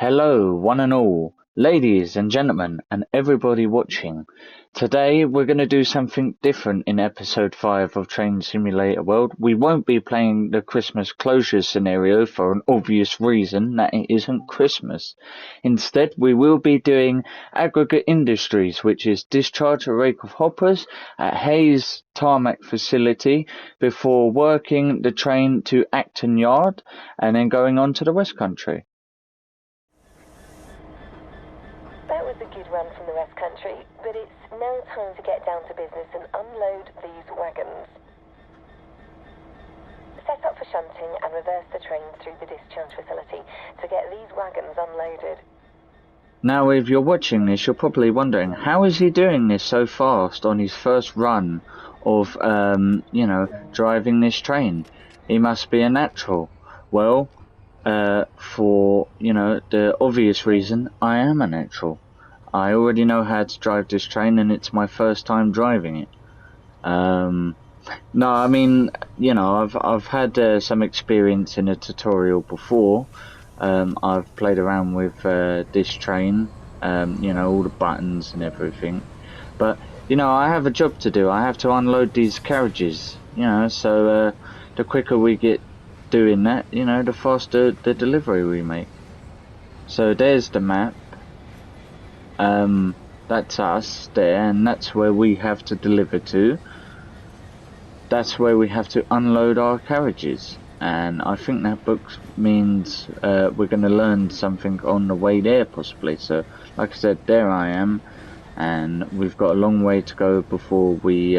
Hello, one and all, ladies and gentlemen, and everybody watching. Today we're going to do something different in episode 5 of Train Simulator World. We won't be playing the Christmas closure scenario for an obvious reason that it isn't Christmas. Instead, we will be doing aggregate industries, which is discharge a rake of hoppers at Hayes Tarmac facility before working the train to Acton Yard and then going on to the West Country. That was a good run from the West Country, but it's now time to get down to business and unload these wagons. Set up for shunting and reverse the train through the discharge facility to get these wagons unloaded. Now, if you're watching this, you're probably wondering, how is he doing this so fast on his first run of, driving this train? He must be a natural. Well, for, the obvious reason, I am a natural. I already know how to drive this train, and it's my first time driving it. No, I mean, I've had some experience in a tutorial before. I've played around with this train, all the buttons and everything. But, I have a job to do. I have to unload these carriages, so the quicker we get doing that, the faster the delivery we make. So there's the map. That's us there, and that's where we have to deliver to. That's where we have to unload our carriages. And I think that book means we're going to learn something on the way there, possibly. So, like I said, there I am, and we've got a long way to go before we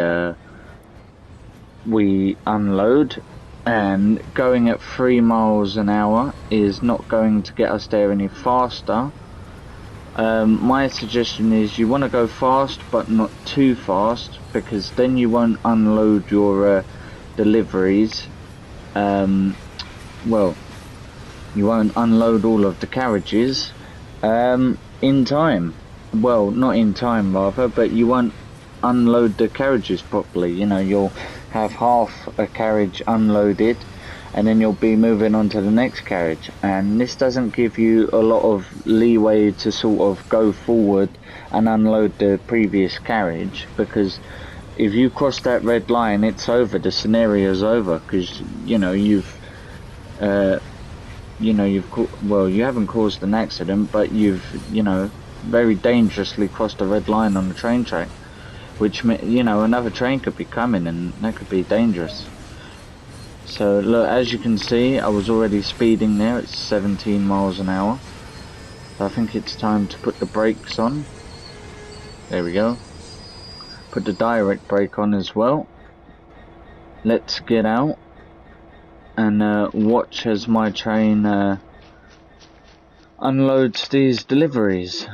unload. And going at 3 miles an hour is not going to get us there any faster. My suggestion is you want to go fast, but not too fast, because then you won't unload your deliveries. Well, you won't unload all of the carriages in time. Well, not in time rather, but you won't unload the carriages properly. You'll have half a carriage unloaded, and then you'll be moving on to the next carriage, and this doesn't give you a lot of leeway to sort of go forward and unload the previous carriage, because if you cross that red line, it's over. The scenario's over, because you haven't caused an accident, but you've very dangerously crossed the red line on the train track, which another train could be coming, and that could be dangerous. So look, as you can see, I was already speeding there at 17 miles an hour. So I think it's time to put the brakes on. There we go. Put the direct brake on as well. Let's get out and watch as my train unloads these deliveries.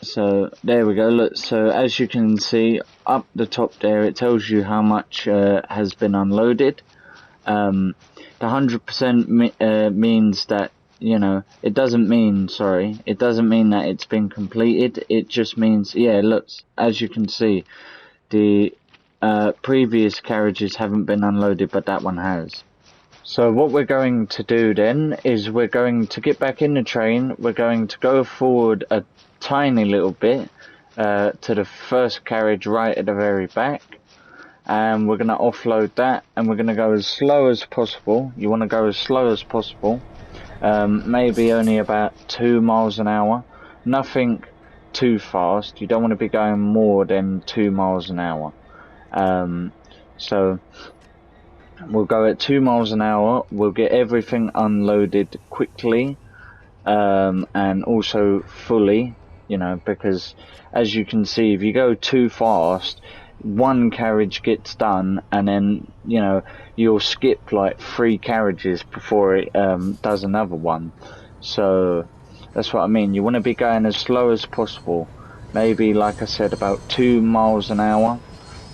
So there we go. Look, so as you can see up the top there, it tells you how much has been unloaded. The 100% means that it doesn't mean that it's been completed. It just means, yeah, look, as you can see, the previous carriages haven't been unloaded, but that one has. So what we're going to do then is we're going to get back in the train. We're going to go forward a tiny little bit to the first carriage right at the very back, and we're going to offload that, and we're going to go as slow as possible. You want to go as slow as possible, maybe only about 2 miles an hour, nothing too fast. You don't want to be going more than 2 miles an hour. So we'll go at 2 miles an hour. We'll get everything unloaded quickly, and also fully, because as you can see, if you go too fast, one carriage gets done, and then you'll skip like 3 carriages before it does another one. So that's what I mean. You want to be going as slow as possible, maybe, like I said, about 2 miles an hour,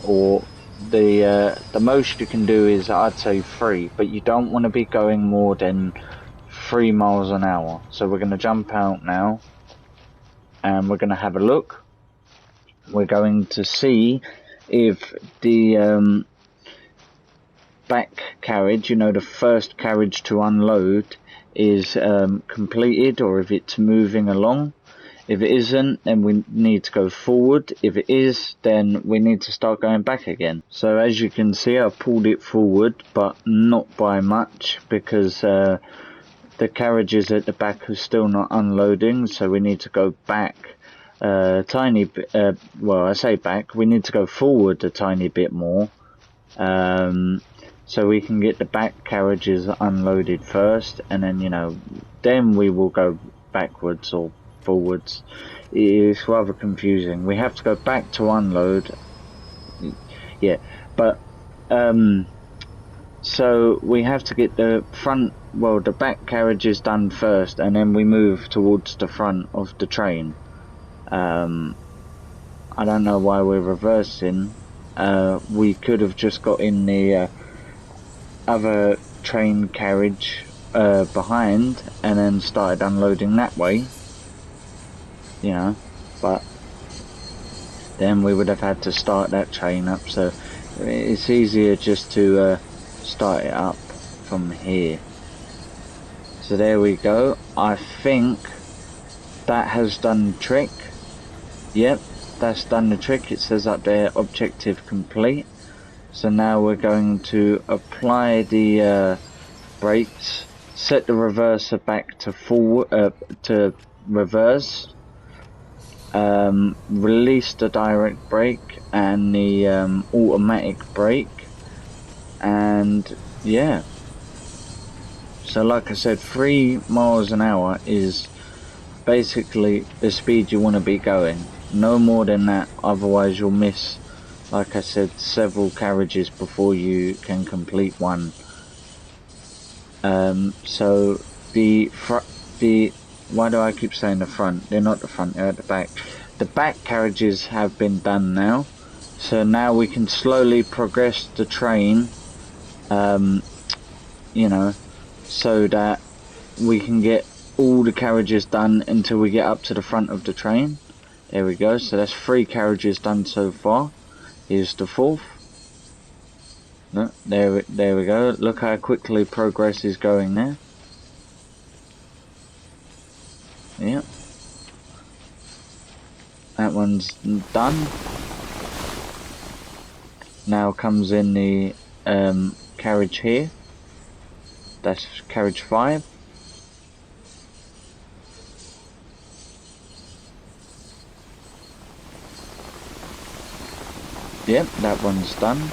or the most you can do is, I'd say, 3, but you don't want to be going more than 3 miles an hour. So we're going to jump out now, and we're going to have a look. We're going to see if the back carriage, the first carriage to unload, is completed, or if it's moving along. If it isn't, then we need to go forward. If it is, then we need to start going back again. So as you can see, I pulled it forward, but not by much, because the carriages at the back are still not unloading, so we need to go back tiny bit. Well, I say back, we need to go forward a tiny bit more, so we can get the back carriages unloaded first, and then, you know, then we will go backwards or forwards. It's rather confusing. We have to go back to unload. Yeah, but so we have to get the front, well, the back carriages done first, and then we move towards the front of the train. I don't know why we're reversing. We could have just got in the other train carriage behind and then started unloading that way, you know, but then we would have had to start that train up, so it's easier just to start it up from here. So there we go. I think that has done the trick. Yep, that's done the trick. It says up there, objective complete. So now we're going to apply the brakes, set the reverser back to forward, to reverse, release the direct brake and the automatic brake, and yeah. So like I said, 3 miles an hour is basically the speed you want to be going. No more than that, otherwise you'll miss, like I said, several carriages before you can complete one. So why do I keep saying the front? They're not the front, they're at the back. The back carriages have been done now, so now we can slowly progress the train, you know, so that we can get all the carriages done until we get up to the front of the train. There we go. So that's 3 carriages done so far. Here's the 4th. No, there we go. Look how quickly progress is going there. Yep. That one's done. Now comes in the carriage here. That's carriage 5. Yep, that one's done.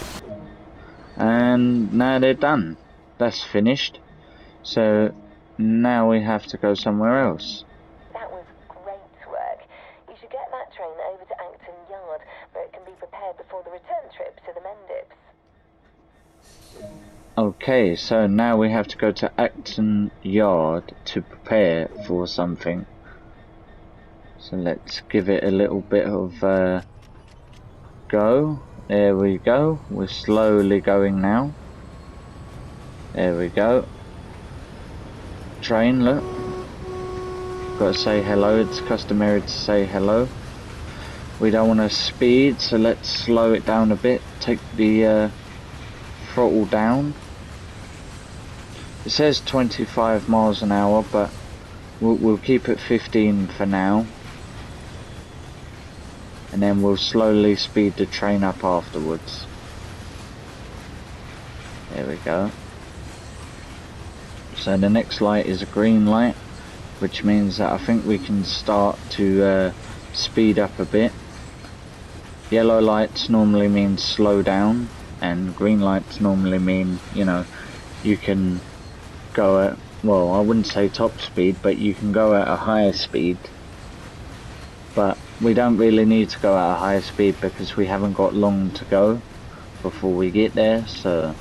And now they're done. That's finished. So now we have to go somewhere else. That was great work. You should get that train over to Acton Yard, where it can be prepared before the return trip to the Mendips. Okay, so now we have to go to Acton Yard to prepare for something. So let's give it a little bit of go. There we go. We're slowly going now. There we go. Train, look. Got to say hello. It's customary to say hello. We don't want to speed, so let's slow it down a bit. Take the throttle down. It says 25 miles an hour, but we'll keep it 15 for now. And then we'll slowly speed the train up afterwards. There we go. So the next light is a green light, which means that I think we can start to speed up a bit. Yellow lights normally mean slow down, and green lights normally mean, you know, you can go at, well, I wouldn't say top speed, but you can go at a higher speed. But we don't really need to go at a higher speed because we haven't got long to go before we get there, so,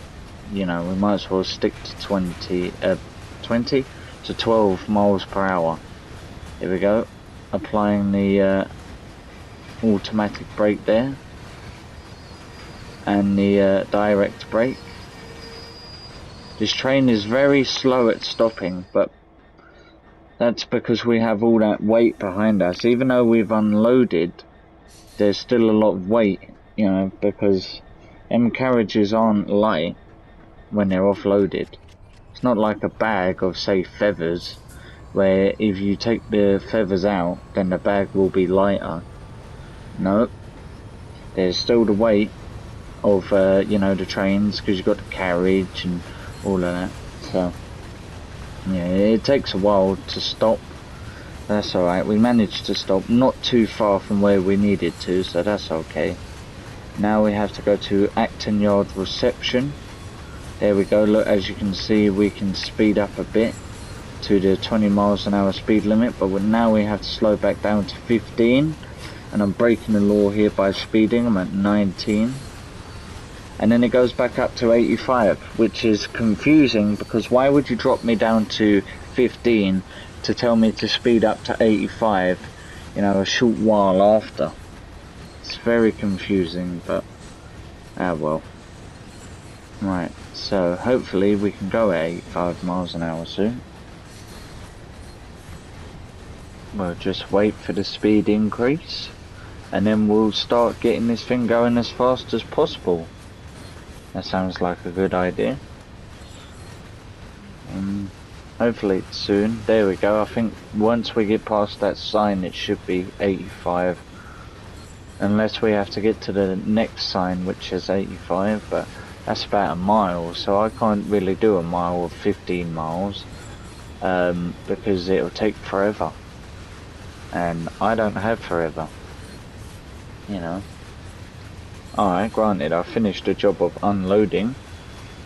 you know, we might as well stick to 20 to 12 miles per hour. Here we go, applying the automatic brake there and the direct brake. This train is very slow at stopping, but that's because we have all that weight behind us. Even though we've unloaded, there's still a lot of weight, you know, because them carriages aren't light when they're offloaded. It's not like a bag of, say, feathers, where if you take the feathers out, then the bag will be lighter. No, there's still the weight of, you know, the trains, because you've got the carriage and all of that. So, yeah, it takes a while to stop. That's alright, we managed to stop not too far from where we needed to, so that's okay. Now we have to go to Acton Yard reception. There we go, look, as you can see, we can speed up a bit to the 20 miles an hour speed limit, but now we have to slow back down to 15, and I'm breaking the law here by speeding. I'm at 19, and then it goes back up to 85, which is confusing, because why would you drop me down to 15 to tell me to speed up to 85, you know, a short while after? It's very confusing, but well. Right, so hopefully we can go at 85 miles an hour soon. We'll just wait for the speed increase, and then we'll start getting this thing going as fast as possible. That sounds like a good idea. Hopefully it's soon. There we go. I think once we get past that sign it should be 85. Unless we have to get to the next sign which is 85, but that's about a mile, so I can't really do a mile of 15 miles. Because it'll take forever. And I don't have forever. You know. Alright, granted I finished the job of unloading,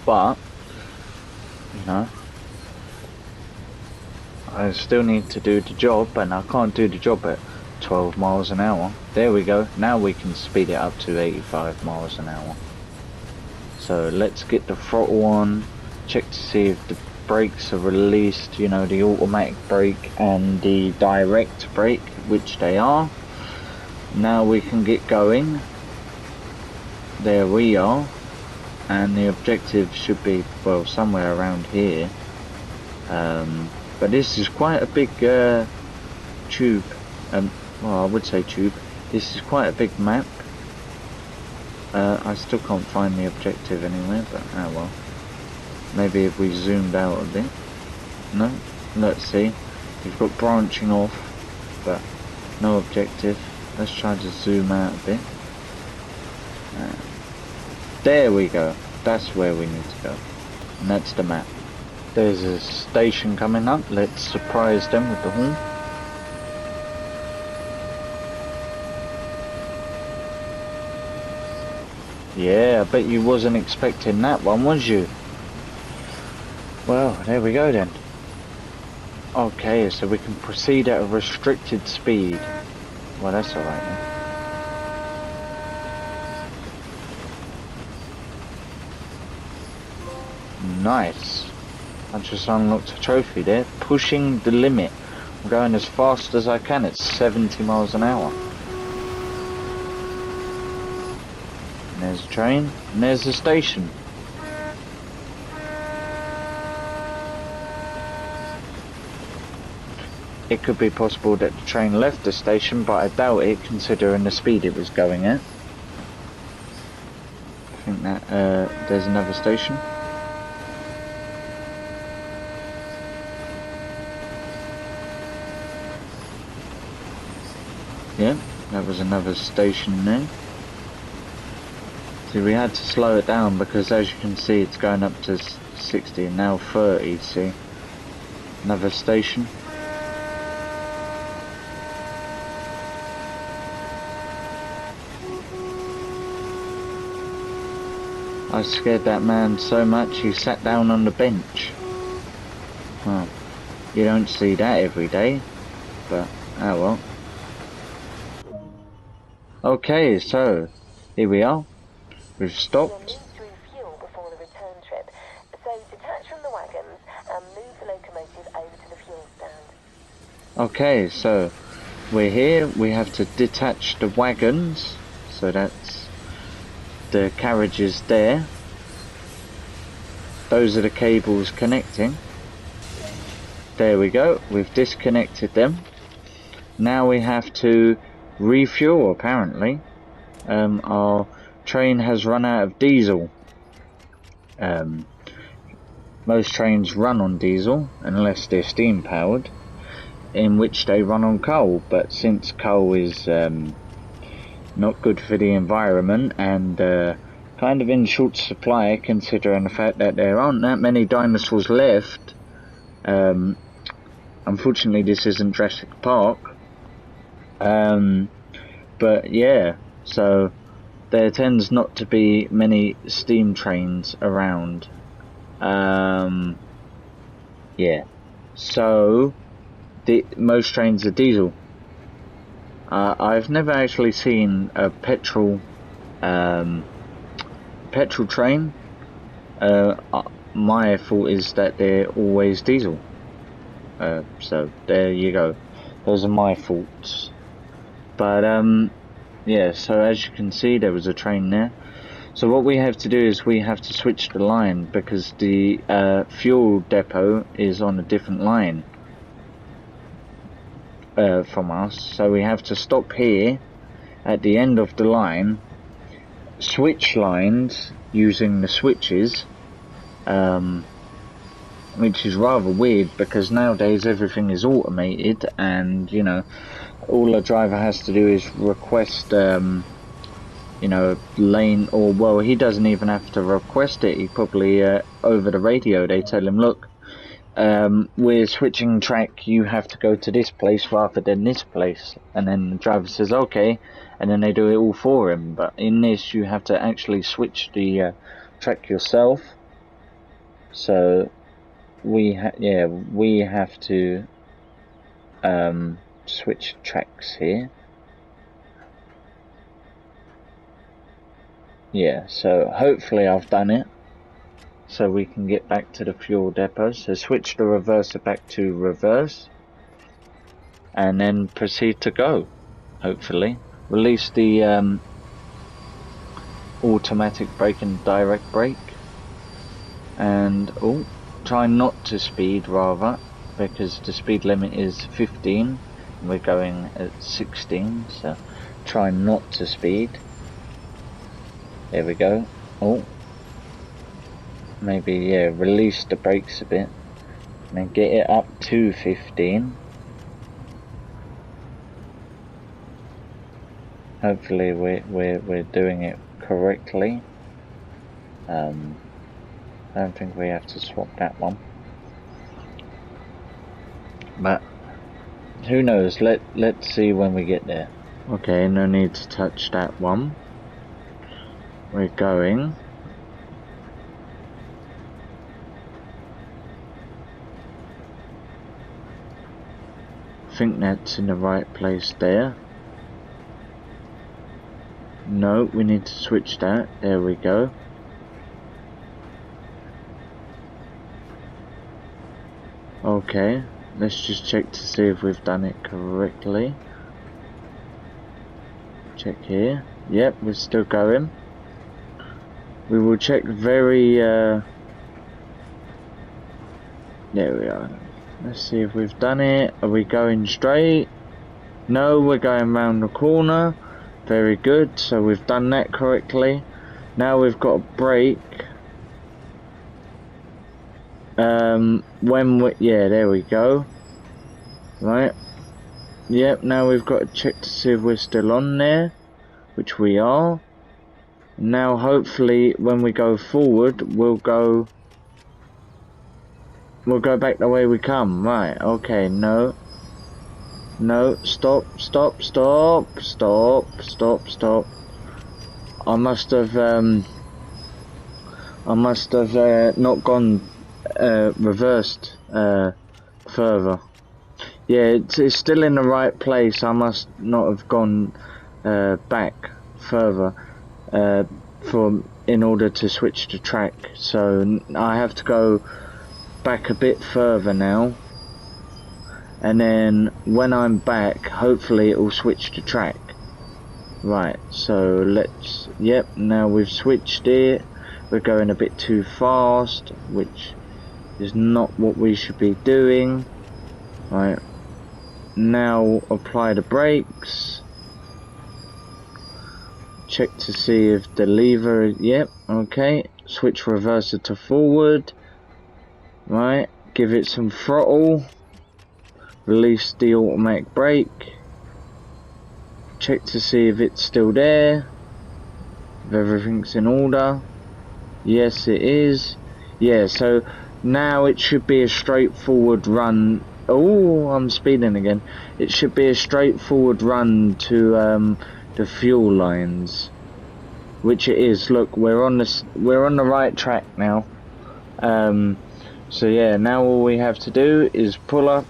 but, you know, I still need to do the job, and I can't do the job at 12 miles an hour. There we go, now we can speed it up to 85 miles an hour. So let's get the throttle on, check to see if the brakes are released, you know, the automatic brake and the direct brake, which they are. Now we can get going. There we are, and the objective should be, well, somewhere around here. But this is quite a big tube, well, I would say tube. This is quite a big map. I still can't find the objective anywhere, but oh well. Maybe if we zoomed out a bit. No, let's see. We've got branching off, but no objective. Let's try to zoom out a bit. There we go. That's where we need to go. And that's the map. There's a station coming up. Let's surprise them with the horn. Yeah, I bet you wasn't expecting that one, was you? Well, there we go then. Okay, so we can proceed at a restricted speed. Well, that's alright then. Nice. I just unlocked a trophy there. Pushing the limit. I'm going as fast as I can at 70 miles an hour. And there's a train, and there's a station. It could be possible that the train left the station, but I doubt it considering the speed it was going at. I think that there's another station. Yeah, that was another station there. See, we had to slow it down because as you can see it's going up to 60 and now 30, see. Another station. I scared that man so much he sat down on the bench. Well, you don't see that every day, but oh well. Okay, so here we are. We've stopped. You'll need to refuel before the return trip, so detach from the wagons and move the locomotive over to the fuel stand. Okay, so we're here. We have to detach the wagons, so that's the carriages there. Those are the cables connecting. There we go, we've disconnected them. Now we have to refuel apparently. Our train has run out of diesel. Most trains run on diesel unless they're steam powered, in which they run on coal. But since coal is not good for the environment and kind of in short supply, considering the fact that there aren't that many dinosaurs left, unfortunately this isn't Jurassic Park, but yeah, so there tends not to be many steam trains around. Yeah, so most trains are diesel. I've never actually seen a petrol train. My thought is that they're always diesel. So there you go. Those are my thoughts. But yeah, so as you can see, there was a train there. So what we have to do is we have to switch the line, because the fuel depot is on a different line from us. So we have to stop here at the end of the line, switch lines using the switches, which is rather weird because nowadays everything is automated, and you know, all a driver has to do is request you know, lane, or well, he doesn't even have to request it. He probably over the radio they tell him, look, we're switching track, you have to go to this place rather than this place, and then the driver says okay, and then they do it all for him. But in this you have to actually switch the track yourself. So we have to switch tracks here. Yeah, so hopefully I've done it, so we can get back to the fuel depot. So switch the reverser back to reverse, and then proceed to go, hopefully. Release the automatic brake and direct brake, and try not to speed rather, because the speed limit is 15 and we're going at 16, so try not to speed. There we go. Maybe, yeah, release the brakes a bit and then get it up to 15. Hopefully we're doing it correctly. I don't think we have to swap that one, but who knows, let's see when we get there. Okay, no need to touch that one. We're going. I think that's in the right place there. No, we need to switch that. There we go. Okay, let's just check to see if we've done it correctly. Check here. Yep, we're still going. We will check very there we are. Let's see if we've done it. Are we going straight? No, we're going round the corner. Very good, so we've done that correctly. Now we've got a brake. Yeah, there we go. Right. Yep, now we've got to check to see if we're still on there, which we are. Now hopefully when we go forward, we'll go back the way we come. Right, okay, no, stop. I must have not gone reversed further. Yeah, it's still in the right place. I must not have gone back further in order to switch the track. So I have to go back a bit further now, and then when I'm back, hopefully it will switch the track. Right, so yep, now we've switched it. We're going a bit too fast, which is not what we should be doing. Right, now apply the brakes. Check to see if the lever, yep, okay. Switch reverser to forward. Right, give it some throttle, release the automatic brake, check to see if it's still there, if everything's in order. Yes, it is. Yeah, so now it should be a straightforward run. Oh, I'm speeding again. It should be a straightforward run to the fuel lines, which it is. Look, we're on the right track now. So yeah, now all we have to do is pull up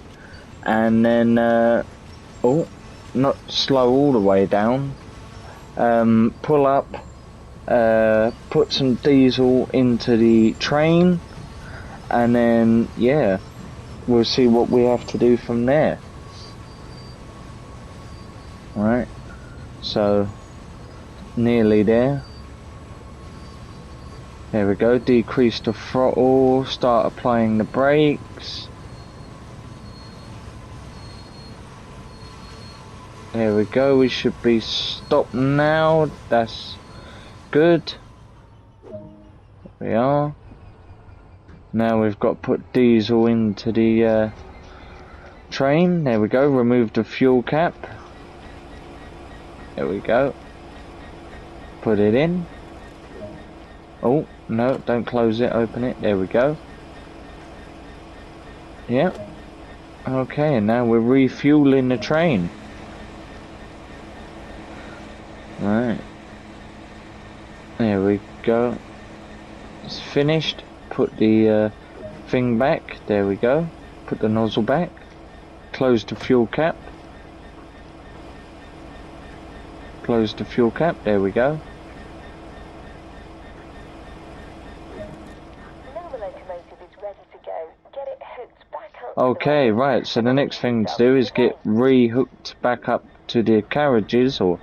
and then oh, not slow all the way down. Pull up, put some diesel into the train, and then yeah, we'll see what we have to do from there. Alright, so nearly there. There we go, decrease the throttle, start applying the brakes. There we go, we should be stopped now, that's good. There we are. Now we've got to put diesel into the train. There we go, remove the fuel cap. There we go. Put it in. Oh, no, don't close it, open it. There we go. Yep. Okay, and now we're refueling the train. Right. There we go. It's finished. Put the thing back. There we go. Put the nozzle back. Close the fuel cap. Close the fuel cap. There we go. Now the locomotive is ready to go. Get it hooked back up. Okay, right. So the next thing to do is get re-hooked back up to the carriages or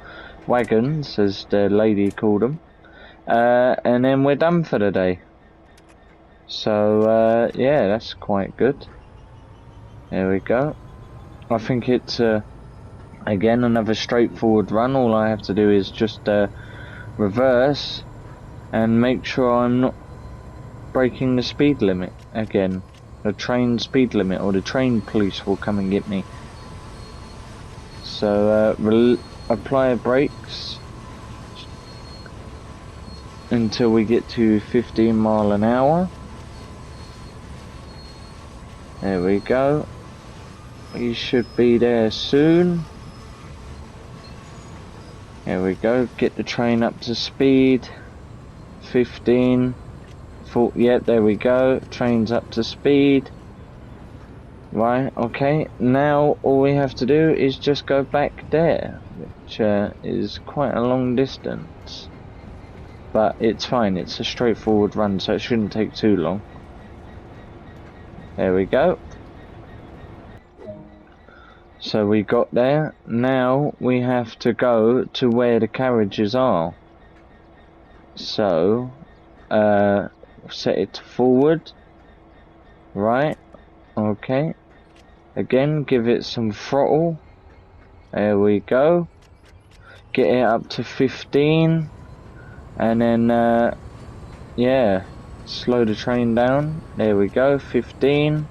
wagons, as the lady called them. And then we're done for the day. So yeah, that's quite good. There we go. I think it's again another straightforward run. All I have to do is just reverse and make sure I'm not breaking the speed limit again. The train speed limit, or the train police will come and get me. So apply brakes until we get to 15 miles an hour. There we go. We should be there soon. There we go. Get the train up to speed. 15. 40. Yeah, there we go. Train's up to speed. Right, okay. Now all we have to do is just go back there, which is quite a long distance. But it's fine. It's a straightforward run, so it shouldn't take too long. There we go. So we got there. Now we have to go to where the carriages are. So set it to forward. Right. Okay. Again, give it some throttle. There we go. Get it up to 15. And then yeah, slow the train down. There we go, 15.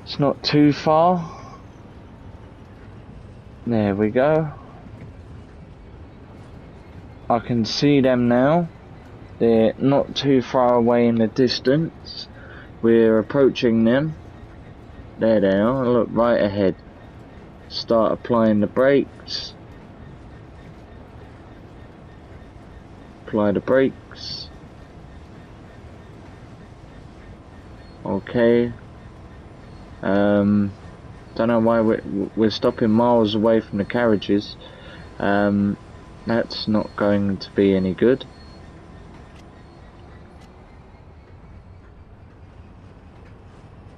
It's not too far. There we go. I can see them now. They're not too far away in the distance. We're approaching them. There they are, look, right ahead. Start applying the brakes. Apply the brakes. Okay. Don't know why we're stopping miles away from the carriages. That's not going to be any good.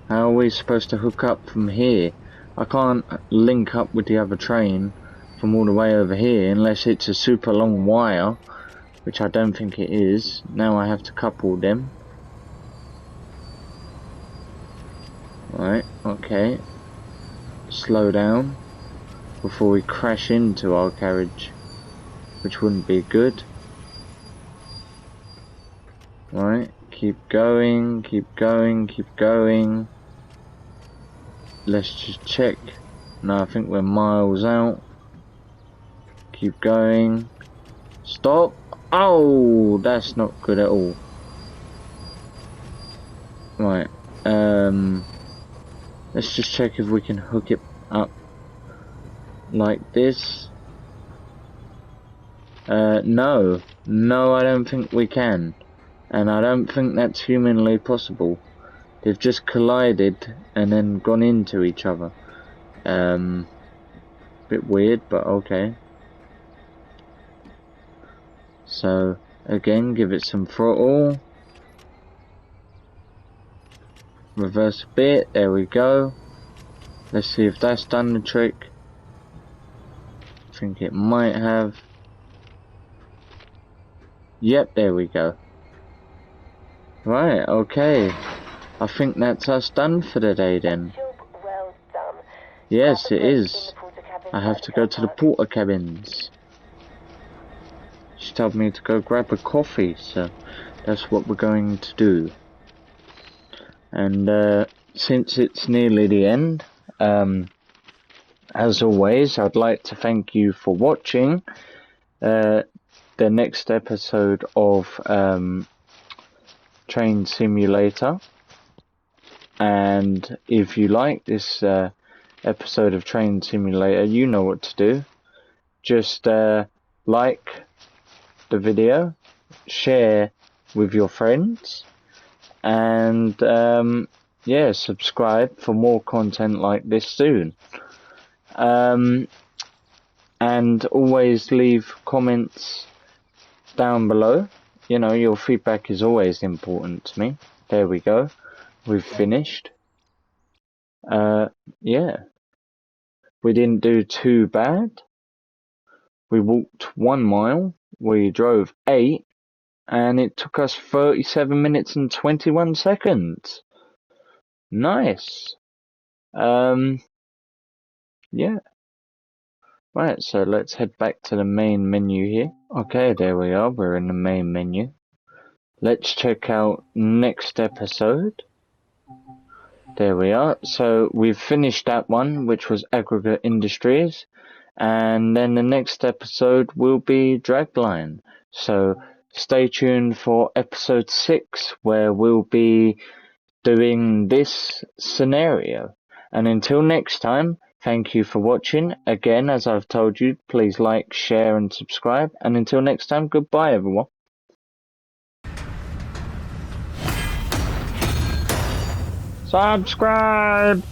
How are we supposed to hook up from here? I can't link up with the other train from all the way over here unless it's a super long wire, which I don't think it is. Now I have to couple them. Right, okay. Slow down before we crash into our carriage, which wouldn't be good. Right, Keep going, keep going, keep going. Let's just check. No, I think we're miles out. Keep going. Stop. Oh, that's not good at all. Right. Let's just check if we can hook it up like this. No. No, I don't think we can. And I don't think that's humanly possible. They've just collided and then gone into each other. Bit weird, but okay. So, again, give it some throttle. Reverse a bit, there we go. Let's see if that's done the trick. I think it might have. Yep, there we go. Right, okay. I think that's us done for the day then. Well done. Yes, it is. I have to go to the porter cabins. She told me to go grab a coffee, so that's what we're going to do. And since it's nearly the end, as always, I'd like to thank you for watching the next episode of Train Simulator. And if you like this episode of Train Simulator, you know what to do. Just like the video, share with your friends, and yeah, subscribe for more content like this soon. And always leave comments down below. You know, your feedback is always important to me. There we go. We've finished. Yeah. We didn't do too bad. We walked 1 mile. We drove 8. And it took us 37 minutes and 21 seconds. Nice. Yeah. Right, so let's head back to the main menu here. Okay, there we are. We're in the main menu. Let's check out next episode. There we are. So we've finished that one, which was Aggregate Industries. And then the next episode will be Dragline. So stay tuned for episode 6, where we'll be doing this scenario. And until next time, thank you for watching. Again, as I've told you, please like, share and subscribe. And until next time, goodbye everyone. Subscribe!